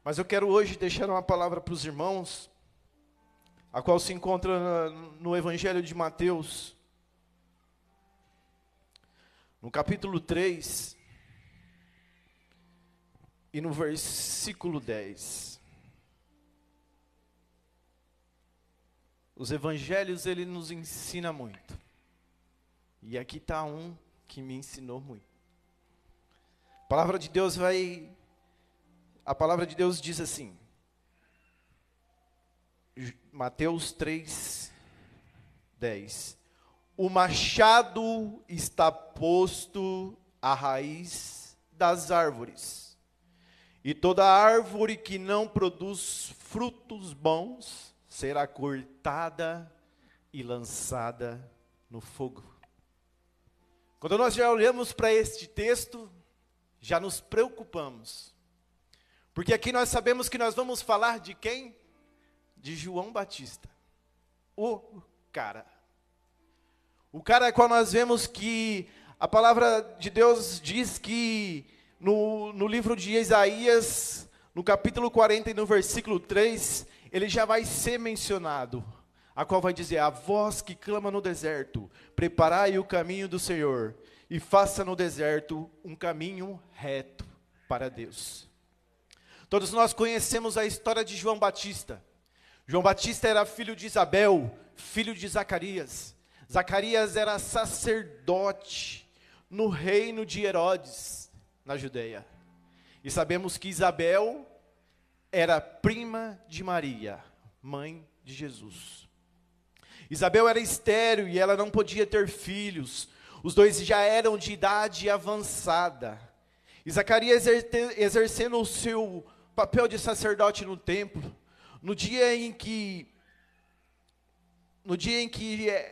Mas eu quero hoje deixar uma palavra para os irmãos, a qual se encontra no Evangelho de Mateus, no capítulo 3 e no versículo 10. Os evangelhos, ele nos ensina muito. E aqui está um que me ensinou muito. A palavra de Deus diz assim, Mateus 3, 10. O machado está posto à raiz das árvores, e toda árvore que não produz frutos bons será cortada e lançada no fogo. Quando nós já olhamos para este texto, já nos preocupamos. Porque aqui nós sabemos que nós vamos falar de quem? De João Batista. O cara qual nós vemos que a palavra de Deus diz que no livro de Isaías, no capítulo 40 e no versículo 3, ele já vai ser mencionado, a qual vai dizer: a voz que clama no deserto, preparai o caminho do Senhor, e faça no deserto um caminho reto para Deus. Todos nós conhecemos a história de João Batista. João Batista era filho de Isabel, filho de Zacarias. Zacarias era sacerdote no reino de Herodes, na Judeia. E sabemos que Isabel era prima de Maria, mãe de Jesus. Isabel era estéril e ela não podia ter filhos. Os dois já eram de idade avançada. E Zacarias exercendo o seu papel de sacerdote no templo, no dia em que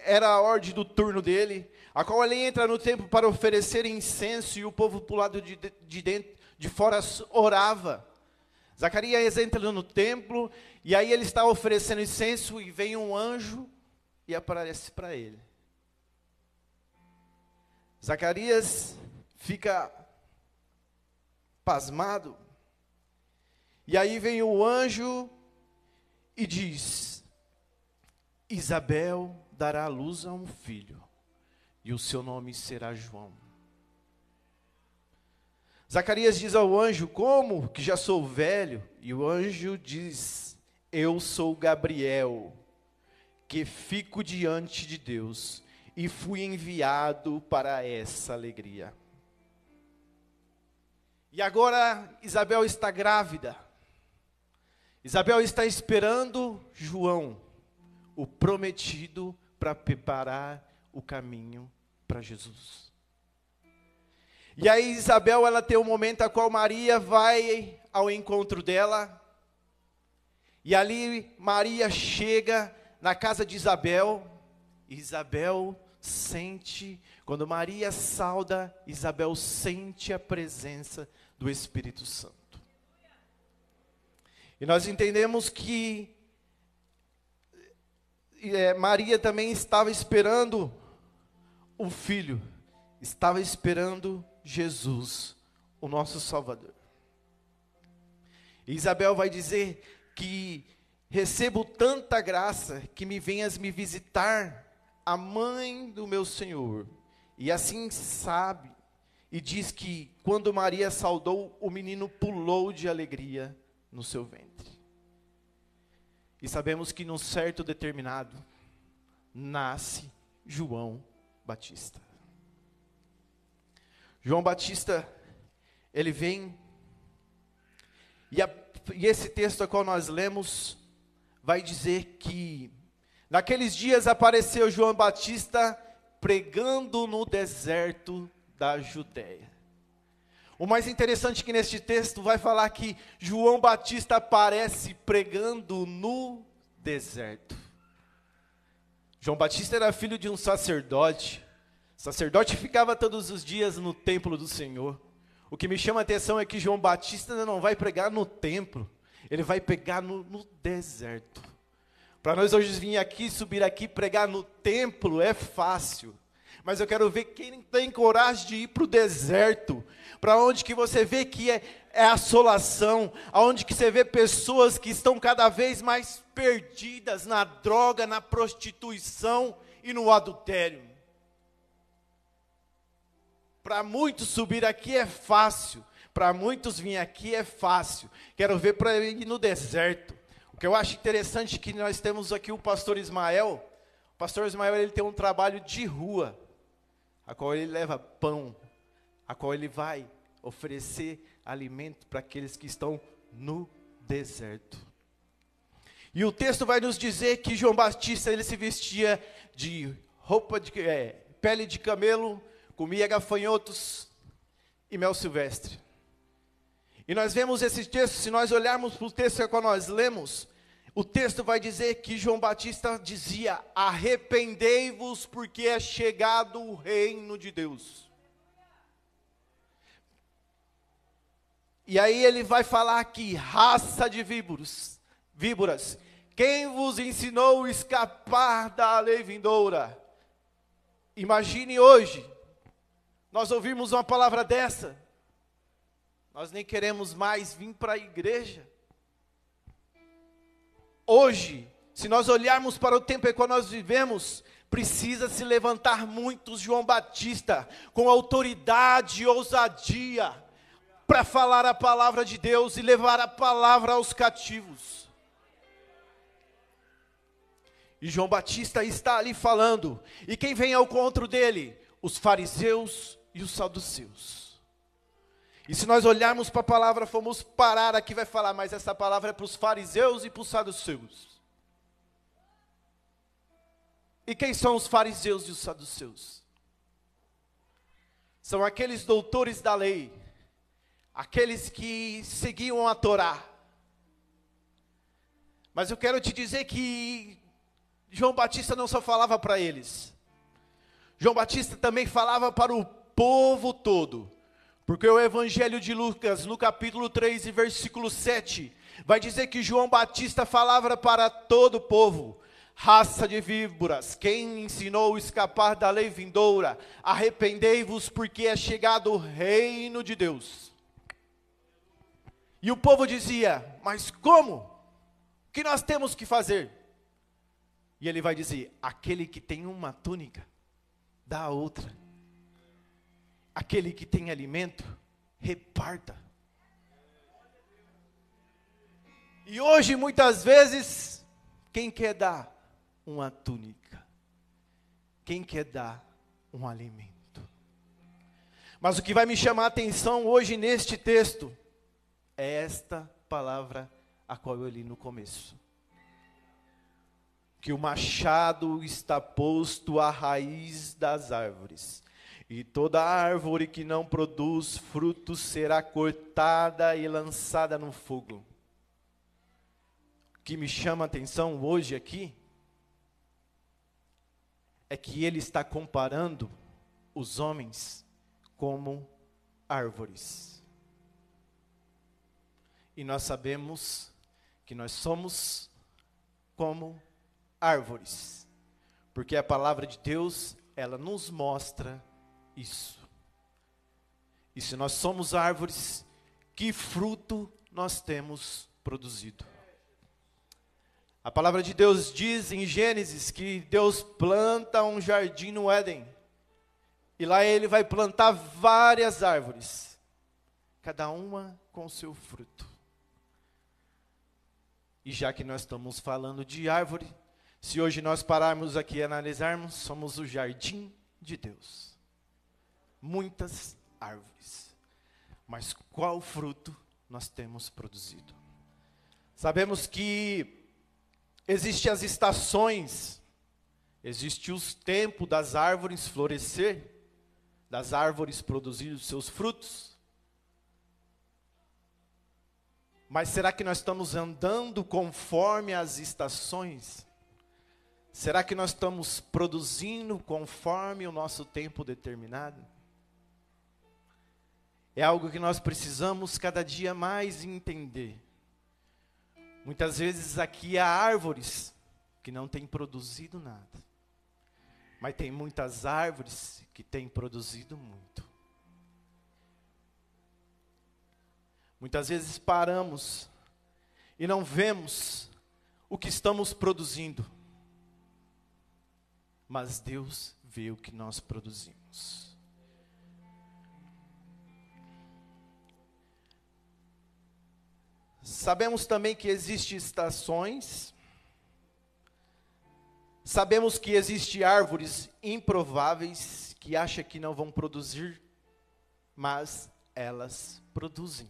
era a ordem do turno dele, a qual ele entra no templo para oferecer incenso, e o povo para o lado de fora orava. Zacarias entra no templo, e aí ele está oferecendo incenso, e vem um anjo e aparece para ele. Zacarias fica pasmado, e aí vem o anjo e diz: Isabel dará à luz a um filho, e o seu nome será João. Zacarias diz ao anjo: como que já sou velho? E o anjo diz: eu sou Gabriel, que fico diante de Deus, e fui enviado para essa alegria. E agora Isabel está grávida. Isabel está esperando João, o prometido, para preparar o caminho para Jesus. E aí Isabel, ela tem um momento a qual Maria vai ao encontro dela. E ali Maria chega na casa de Isabel. E Isabel sente, quando Maria sauda, Isabel sente a presença do Espírito Santo. E nós entendemos que Maria também estava esperando o filho, estava esperando Jesus, o nosso Salvador. E Isabel vai dizer que recebo tanta graça que me venhas me visitar a mãe do meu Senhor. E assim sabe, e diz que quando Maria saudou, o menino pulou de alegria no seu ventre. E sabemos que num certo determinado, nasce João Batista. João Batista, ele vem, e esse texto a qual nós lemos, vai dizer que, naqueles dias apareceu João Batista pregando no deserto da Judéia. O mais interessante é que neste texto vai falar que João Batista aparece pregando no deserto. João Batista era filho de um sacerdote. O sacerdote ficava todos os dias no templo do Senhor. O que me chama a atenção é que João Batista não vai pregar no templo, ele vai pregar no deserto. Para nós hoje vir aqui, subir aqui, pregar no templo é fácil. Mas eu quero ver quem tem coragem de ir para o deserto, para onde que você vê que é assolação, aonde que você vê pessoas que estão cada vez mais perdidas na droga, na prostituição e no adultério. Para muitos subir aqui é fácil, para muitos vir aqui é fácil. Quero ver para ir no deserto. O que eu acho interessante é que nós temos aqui o pastor Ismael. O pastor Ismael, ele tem um trabalho de rua, a qual ele leva pão, a qual ele vai oferecer alimento para aqueles que estão no deserto. E o texto vai nos dizer que João Batista, ele se vestia de roupa de pele de camelo, comia gafanhotos e mel silvestre. E nós vemos esse texto, se nós olharmos para o texto que nós lemos, o texto vai dizer que João Batista dizia: arrependei-vos porque é chegado o reino de Deus. E aí ele vai falar aqui: raça de víboras, quem vos ensinou a escapar da lei vindoura? Imagine hoje, nós ouvimos uma palavra dessa, nós nem queremos mais vir para a igreja. Hoje, se nós olharmos para o tempo em que nós vivemos, precisa se levantar muitos João Batista, com autoridade e ousadia, para falar a palavra de Deus e levar a palavra aos cativos. E João Batista está ali falando, e quem vem ao encontro dele? Os fariseus e os saduceus. E se nós olharmos para a palavra, formos parar aqui, vai falar, mas essa palavra é para os fariseus e para os saduceus. E quem são os fariseus e os saduceus? São aqueles doutores da lei, aqueles que seguiam a Torá. Mas eu quero te dizer que João Batista não só falava para eles, João Batista também falava para o povo todo. Porque o Evangelho de Lucas, no capítulo 3 e versículo 7, vai dizer que João Batista falava para todo o povo: raça de víboras, quem ensinou a escapar da lei vindoura? Arrependei-vos porque é chegado o reino de Deus. E o povo dizia: mas como? O que nós temos que fazer? E ele vai dizer: aquele que tem uma túnica, dá a outra. Aquele que tem alimento, reparta. E hoje, muitas vezes, quem quer dar uma túnica? Quem quer dar um alimento? Mas o que vai me chamar a atenção hoje neste texto, é esta palavra a qual eu li no começo. Que o machado está posto à raiz das árvores. E toda árvore que não produz frutos será cortada e lançada no fogo. O que me chama a atenção hoje aqui, é que ele está comparando os homens como árvores. E nós sabemos que nós somos como árvores. Porque a palavra de Deus, ela nos mostra isso. E se nós somos árvores, que fruto nós temos produzido? A palavra de Deus diz em Gênesis que Deus planta um jardim no Éden. E lá ele vai plantar várias árvores, cada uma com o seu fruto. E já que nós estamos falando de árvore, se hoje nós pararmos aqui e analisarmos, somos o jardim de Deus. Muitas árvores, mas qual fruto nós temos produzido? Sabemos que existem as estações, existe os tempos das árvores florescer, das árvores produzir os seus frutos. Mas será que nós estamos andando conforme as estações? Será que nós estamos produzindo conforme o nosso tempo determinado? É algo que nós precisamos cada dia mais entender. Muitas vezes aqui há árvores que não têm produzido nada. Mas tem muitas árvores que têm produzido muito. Muitas vezes paramos e não vemos o que estamos produzindo. Mas Deus vê o que nós produzimos. Sabemos também que existem estações. Sabemos que existem árvores improváveis que acham que não vão produzir, mas elas produzem.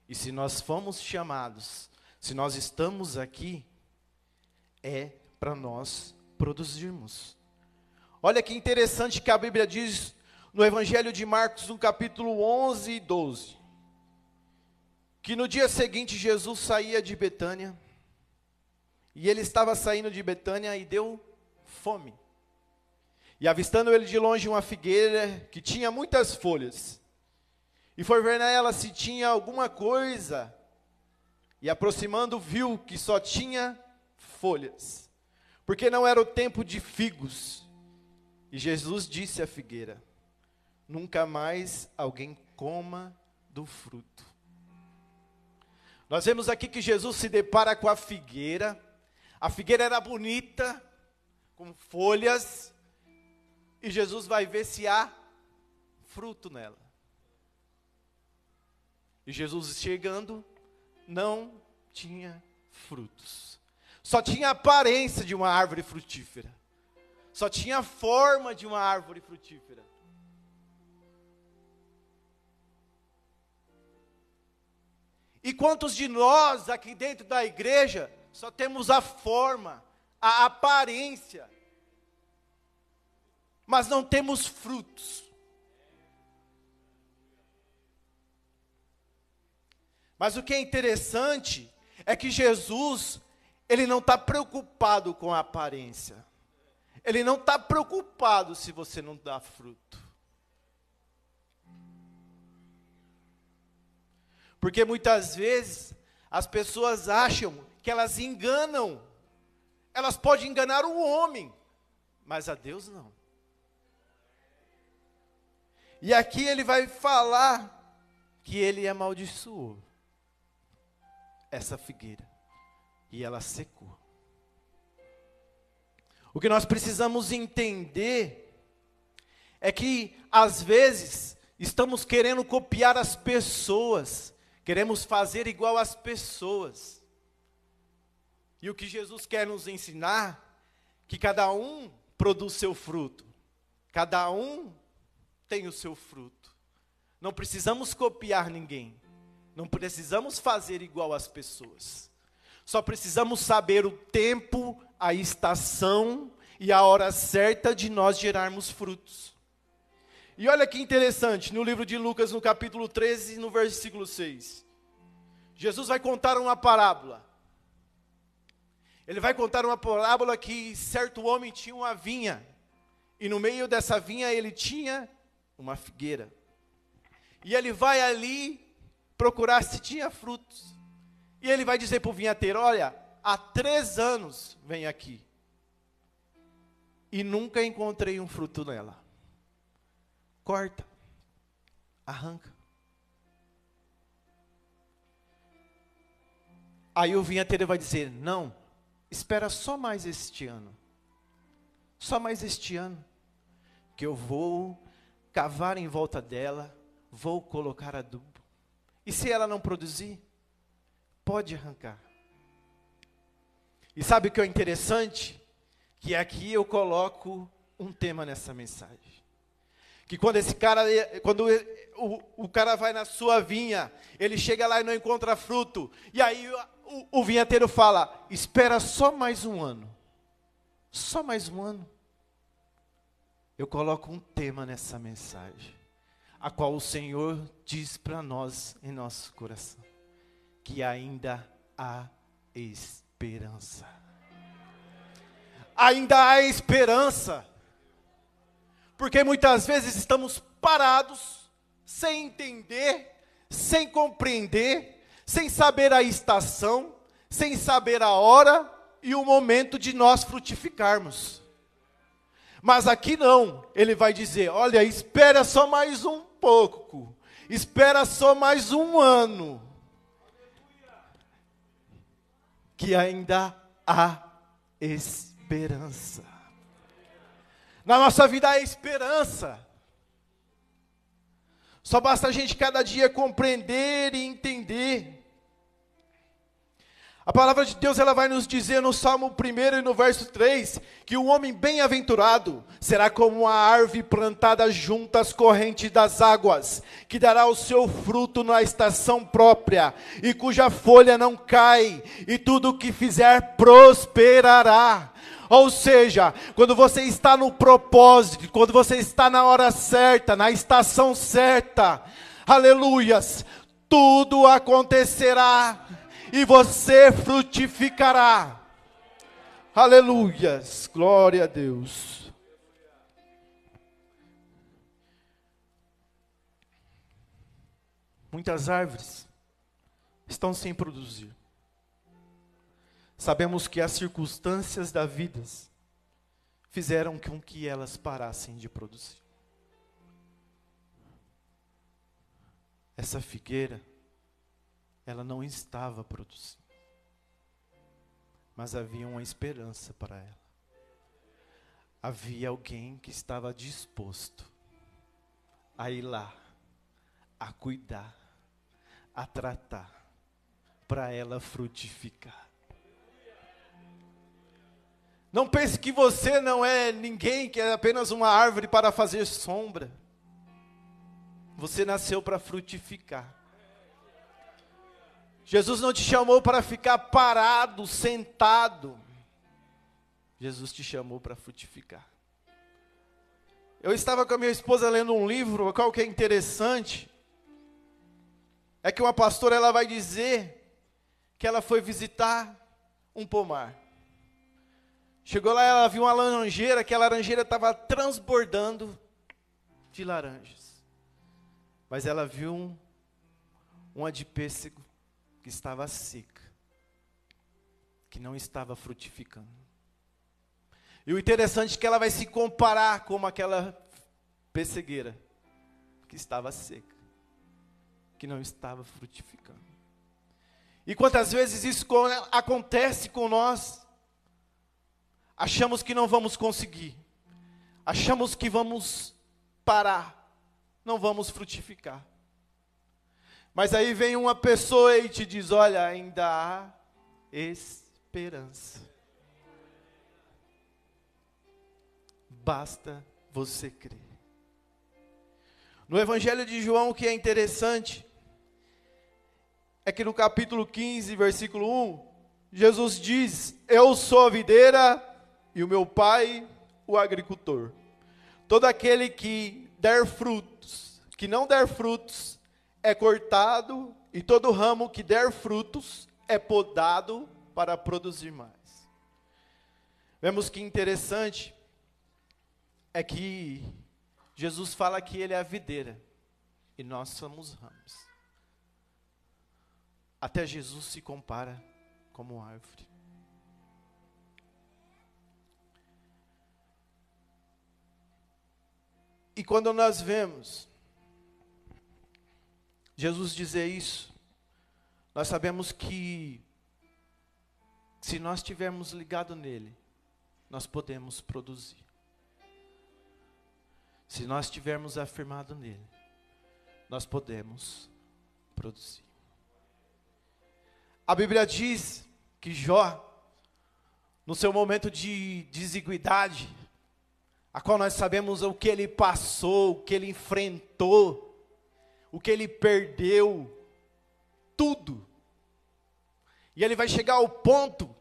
E se nós fomos chamados, se nós estamos aqui, é para nós produzirmos. Olha que interessante que a Bíblia diz no Evangelho de Marcos, no capítulo 11 e 12, que no dia seguinte Jesus saía de Betânia, e ele estava saindo de Betânia e deu fome. E avistando ele de longe uma figueira que tinha muitas folhas, e foi ver nela se tinha alguma coisa, e aproximando viu que só tinha folhas, porque não era o tempo de figos. E Jesus disse à figueira: nunca mais alguém coma do fruto. Nós vemos aqui que Jesus se depara com a figueira era bonita, com folhas, e Jesus vai ver se há fruto nela. E Jesus chegando, não tinha frutos. Só tinha a aparência de uma árvore frutífera. Só tinha a forma de uma árvore frutífera. E quantos de nós aqui dentro da igreja só temos a forma, a aparência, mas não temos frutos? Mas o que é interessante é que Jesus, ele não está preocupado com a aparência. Ele não está preocupado se você não dá fruto. Porque muitas vezes as pessoas acham que elas enganam. Elas podem enganar o homem, mas a Deus não. E aqui ele vai falar que ele amaldiçoou essa figueira, e ela secou. O que nós precisamos entender é que, às vezes, estamos querendo copiar as pessoas, queremos fazer igual às pessoas. E o que Jesus quer nos ensinar, que cada um produz seu fruto, cada um tem o seu fruto. Não precisamos copiar ninguém. Não precisamos fazer igual às pessoas. Só precisamos saber o tempo, a estação e a hora certa de nós gerarmos frutos. E olha que interessante, no livro de Lucas, no capítulo 13, no versículo 6. Jesus vai contar uma parábola. Ele vai contar uma parábola que certo homem tinha uma vinha. E no meio dessa vinha ele tinha uma figueira. E ele vai ali procurar se tinha frutos. E ele vai dizer para o vinhateiro: olha, há 3 anos venho aqui e nunca encontrei um fruto nela. Corta, arranca. Aí o vinhateiro vai dizer: não, espera só mais este ano. Só mais este ano, que eu vou cavar em volta dela, vou colocar adubo. E se ela não produzir, pode arrancar. E sabe o que é interessante? Que aqui eu coloco um tema nessa mensagem. Que quando esse cara, o cara vai na sua vinha, ele chega lá e não encontra fruto. E aí o vinhateiro fala: espera só mais um ano. Só mais um ano. Eu coloco um tema nessa mensagem, a qual o Senhor diz para nós em nosso coração, que ainda há esperança. Ainda há esperança. Porque muitas vezes estamos parados, sem entender, sem compreender, sem saber a estação, sem saber a hora e o momento de nós frutificarmos. Mas aqui não, ele vai dizer, olha, espera só mais um pouco, espera só mais um ano, que ainda há esperança. Na nossa vida há esperança. Só basta a gente cada dia compreender e entender. A palavra de Deus ela vai nos dizer no Salmo 1 e no verso 3, que o homem bem-aventurado será como uma árvore plantada junto às correntes das águas, que dará o seu fruto na estação própria, e cuja folha não cai, e tudo o que fizer prosperará. Ou seja, quando você está no propósito, quando você está na hora certa, na estação certa, aleluias, tudo acontecerá e você frutificará. Aleluias, glória a Deus. Muitas árvores estão sem produzir. Sabemos que as circunstâncias da vida fizeram com que elas parassem de produzir. Essa figueira, ela não estava produzindo, mas havia uma esperança para ela. Havia alguém que estava disposto a ir lá, a cuidar, a tratar, para ela frutificar. Não pense que você não é ninguém, que é apenas uma árvore para fazer sombra. Você nasceu para frutificar. Jesus não te chamou para ficar parado, sentado. Jesus te chamou para frutificar. Eu estava com a minha esposa lendo um livro, qual que é interessante, é que uma pastora ela vai dizer que ela foi visitar um pomar. Chegou lá, ela viu uma laranjeira, que a laranjeira estava transbordando de laranjas. Mas ela viu uma de pêssego que estava seca, que não estava frutificando. E o interessante é que ela vai se comparar com aquela pessegueira que estava seca, que não estava frutificando. E quantas vezes isso acontece com nós? Achamos que não vamos conseguir, achamos que vamos parar, não vamos frutificar. Mas aí vem uma pessoa e te diz, olha, ainda há esperança. Basta você crer. No Evangelho de João, o que é interessante, é que no capítulo 15, versículo 1, Jesus diz, eu sou a videira e o meu pai o agricultor. Todo aquele que der frutos, que não der frutos, é cortado, e todo ramo que der frutos é podado para produzir mais. Vemos que interessante é que Jesus fala que ele é a videira e nós somos ramos. Até Jesus se compara como árvore. E quando nós vemos Jesus dizer isso, nós sabemos que se nós estivermos ligados nele, nós podemos produzir. Se nós estivermos afirmados nele, nós podemos produzir. A Bíblia diz que Jó, no seu momento de desigualdade, a qual nós sabemos o que ele passou, o que ele enfrentou, o que ele perdeu, tudo. E ele vai chegar ao ponto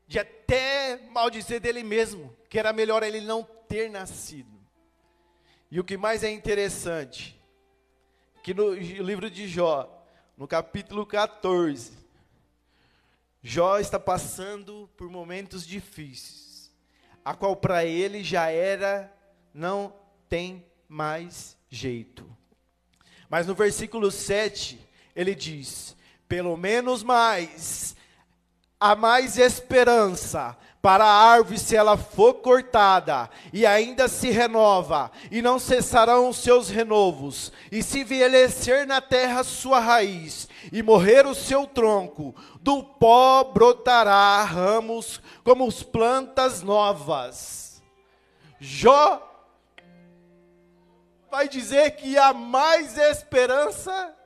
de até maldizer dele mesmo, que era melhor ele não ter nascido. E o que mais é interessante, que no livro de Jó, no capítulo 14, Jó está passando por momentos difíceis, a qual para ele já era, não tem mais jeito. Mas no versículo 7, ele diz, pelo menos mais, há mais esperança para a árvore se ela for cortada, e ainda se renova, e não cessarão os seus renovos, e se envelhecer na terra sua raiz, e morrer o seu tronco, do pó brotará ramos como as plantas novas. Jó vai dizer que há mais esperança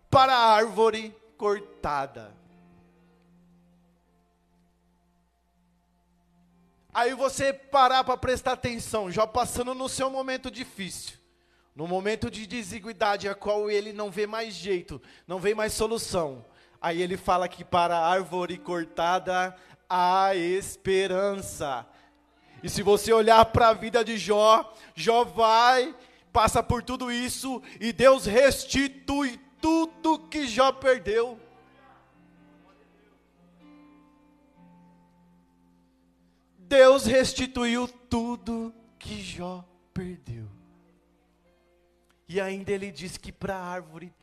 para a árvore cortada. Aí você parar para prestar atenção, Jó passando no seu momento difícil, no momento de desigualdade, a qual ele não vê mais jeito, não vê mais solução. Aí ele fala que para a árvore cortada há esperança. E se você olhar para a vida de Jó, Jó passa por tudo isso, e Deus restitui tudo que Jó perdeu. Deus restituiu tudo que Jó perdeu. E ainda ele diz que para a árvore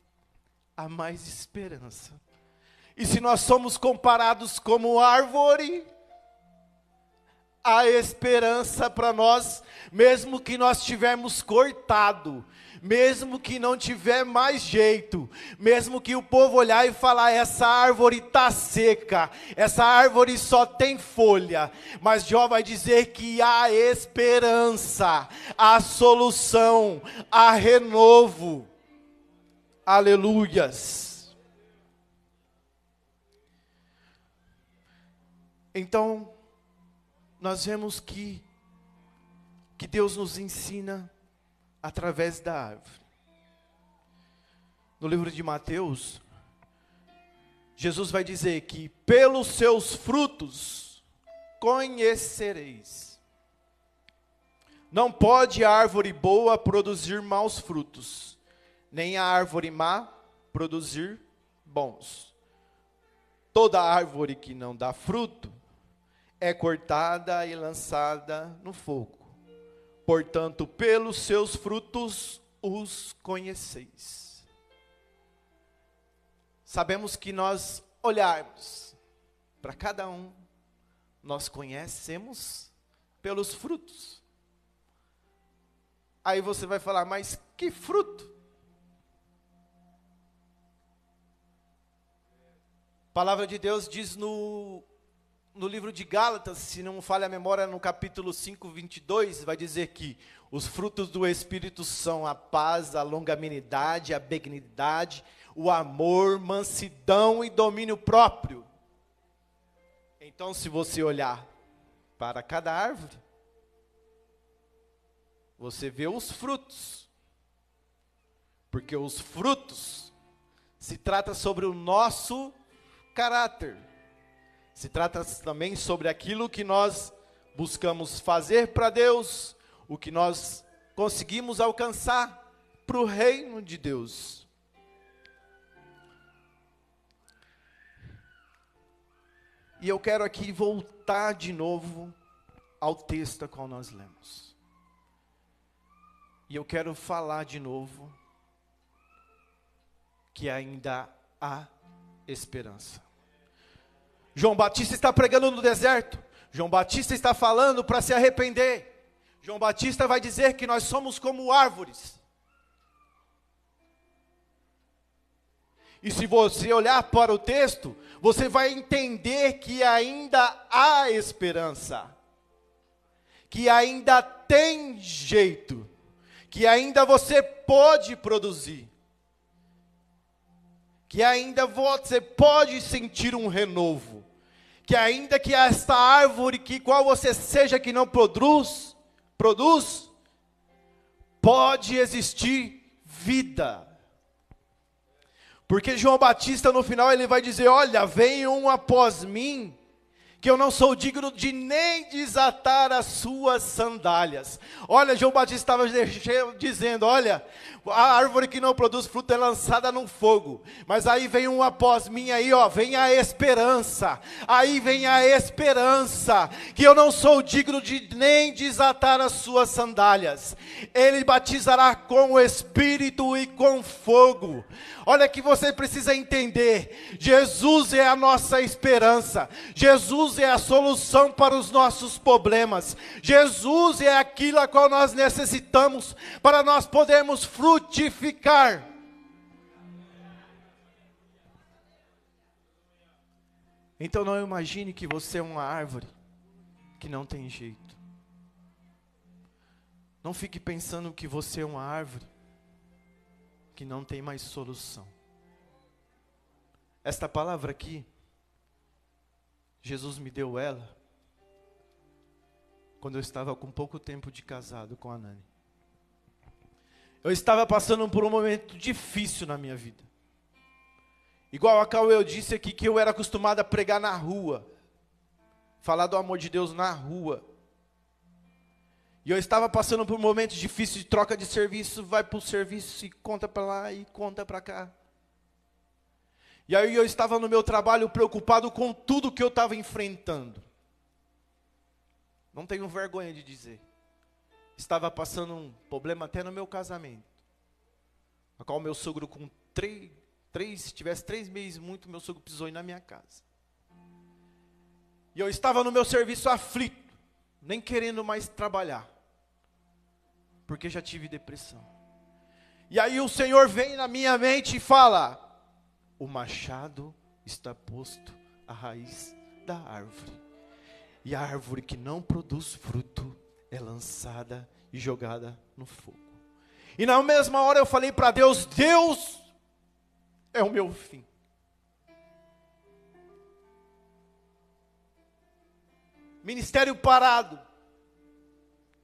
há mais esperança. E se nós somos comparados como árvore, há esperança para nós, mesmo que nós tivermos cortado, mesmo que não tiver mais jeito, mesmo que o povo olhar e falar, essa árvore está seca, essa árvore só tem folha, mas Jó vai dizer que há esperança, há solução, há renovo. Aleluias. Então, nós vemos que Deus nos ensina através da árvore. No livro de Mateus, Jesus vai dizer que pelos seus frutos conhecereis. Não pode a árvore boa produzir maus frutos, nem a árvore má produzir bons. Toda árvore que não dá fruto é cortada e lançada no fogo. Portanto, pelos seus frutos os conheceis. Sabemos que nós olharmos para cada um, nós conhecemos pelos frutos. Aí você vai falar, mas que fruto? A palavra de Deus diz no livro de Gálatas, se não falha a memória, no capítulo 5, 22, vai dizer que os frutos do Espírito são a paz, a longanimidade, a benignidade, o amor, mansidão e domínio próprio. Então, se você olhar para cada árvore, você vê os frutos, porque os frutos se trata sobre o nosso caráter. Se trata também sobre aquilo que nós buscamos fazer para Deus, o que nós conseguimos alcançar para o reino de Deus. E eu quero aqui voltar de novo ao texto a qual nós lemos. E eu quero falar de novo que ainda há esperança. João Batista está pregando no deserto. João Batista está falando para se arrepender. João Batista vai dizer que nós somos como árvores. E se você olhar para o texto, você vai entender que ainda há esperança. Que ainda tem jeito. Que ainda você pode produzir. Que ainda você pode sentir um renovo. Que ainda que esta árvore, que qual você seja que não produz, pode existir vida. Porque João Batista no final ele vai dizer, olha, vem um após mim, que eu não sou digno de nem desatar as suas sandálias. Olha, João Batista estava dizendo, olha, a árvore que não produz fruto é lançada no fogo. Mas aí vem um após mim aí, ó, vem a esperança. Aí vem a esperança, que eu não sou digno de nem desatar as suas sandálias. Ele batizará com o Espírito e com fogo. Olha que você precisa entender, Jesus é a nossa esperança, Jesus é a solução para os nossos problemas, Jesus é aquilo a qual nós necessitamos para nós podermos frutificar. Então não imagine que você é uma árvore que não tem jeito. Não fique pensando que você é uma árvore que não tem mais solução. Esta palavra aqui, Jesus me deu ela quando eu estava com pouco tempo de casado com a Nani. Eu estava passando por um momento difícil na minha vida. Igual a Cauê, eu disse aqui que eu era acostumado a pregar na rua, falar do amor de Deus na rua. E eu estava passando por um momento difícil de troca de serviço, vai para o serviço e conta para lá e conta para cá. E aí eu estava no meu trabalho preocupado com tudo que eu estava enfrentando. Não tenho vergonha de dizer. Estava passando um problema até no meu casamento. A qual meu sogro com se tivesse 3 meses muito, meu sogro precisou ir na minha casa. E eu estava no meu serviço aflito, nem querendo mais trabalhar. Porque já tive depressão. E aí o Senhor vem na minha mente e fala: o machado está posto à raiz da árvore. E a árvore que não produz fruto é lançada e jogada no fogo. E na mesma hora eu falei para Deus: Deus é o meu fim. Ministério parado.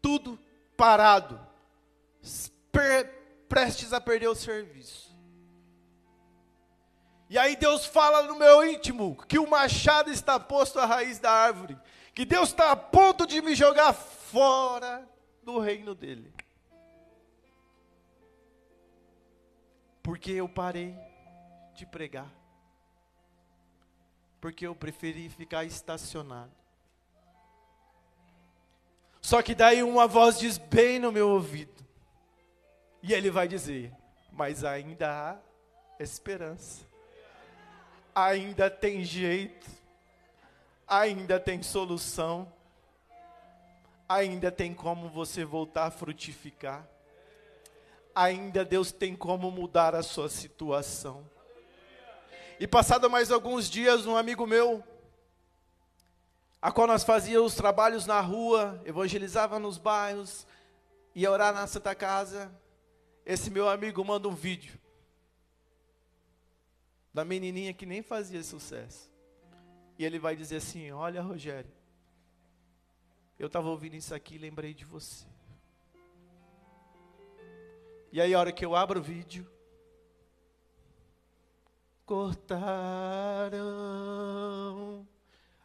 Tudo parado. Prestes a perder o serviço. E aí Deus fala no meu íntimo que o machado está posto à raiz da árvore, que Deus está a ponto de me jogar fora do reino dele. Porque eu parei de pregar. Porque eu preferi ficar estacionado. Só que daí uma voz diz bem no meu ouvido. E ele vai dizer: mas ainda há esperança. Ainda tem jeito. Ainda tem solução. Ainda tem como você voltar a frutificar. Ainda Deus tem como mudar a sua situação. E passado mais alguns dias, um amigo meu, a qual nós fazíamos trabalhos na rua, evangelizava nos bairros, ia orar na Santa Casa. Esse meu amigo manda um vídeo da menininha que nem fazia sucesso. E ele vai dizer assim: olha, Rogério, eu estava ouvindo isso aqui e lembrei de você. E aí a hora que eu abro o vídeo, cortaram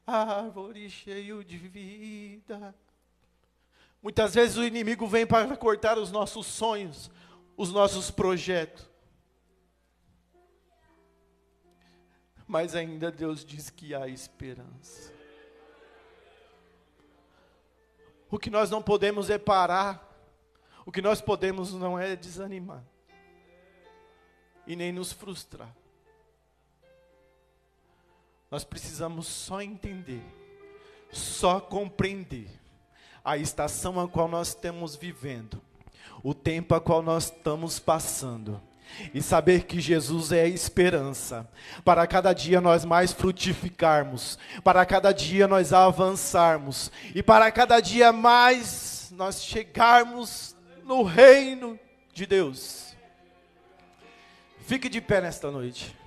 a árvore cheia de vida. Muitas vezes o inimigo vem para cortar os nossos sonhos, os nossos projetos. Mas ainda Deus diz que há esperança. O que nós não podemos é parar. O que nós podemos não é desanimar. E nem nos frustrar. Nós precisamos só entender, só compreender a estação a qual nós estamos vivendo, o tempo a qual nós estamos passando, e saber que Jesus é a esperança, para cada dia nós mais frutificarmos, para cada dia nós avançarmos, e para cada dia mais nós chegarmos no reino de Deus. Fique de pé nesta noite.